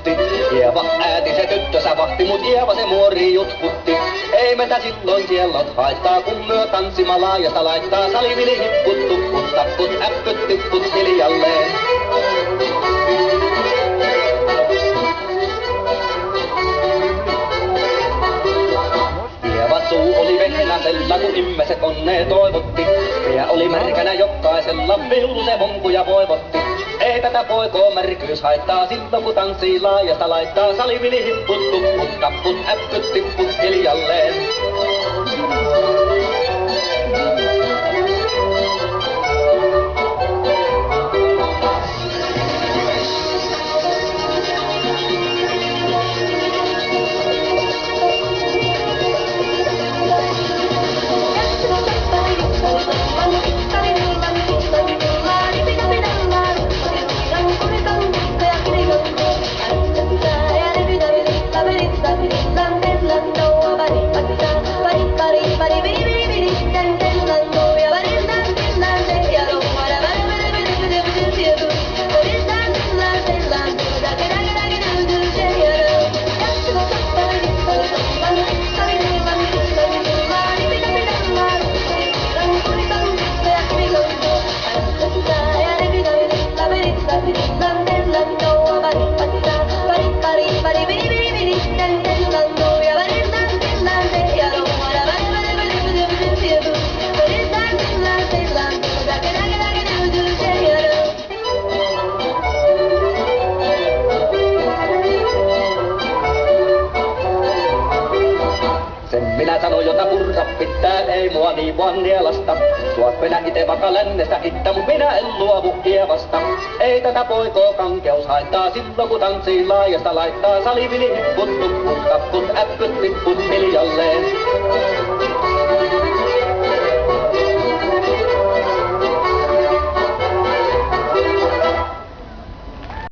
hipputti. Ieva äiti se tyttösä vahti, mut Ieva se muori jutkutti. Ei meitä silloin kiellot haittaa, kun myö tanssima laajasta laittaa. Salivili hipput, tupput, tapput, äppyt, tipput hiljalleen. Suu oli vehnäsellä, kun ihmiset onnea toivotti. Pää oli märkänä jokaisella, villu se vonkuja voivotti. Ei tätä poikoo märkyys haittaa, silloin kun tanssii laajasta laittaa. Salivili hipput, tupput, tapput, äppyt, tipput hiljalleen. Minä sanon, jota purra pitää, ei mua niin vaan nielasta. Tuot minä ite vaikka lännestä hitta, mut minä en luovu Ievasta. Ei tätä poikoo kankeus haittaa, silloin kun tanssii laajasta laittaa. Salivili hipput, tupput, tapput, äppyt, tipput hiljalleen.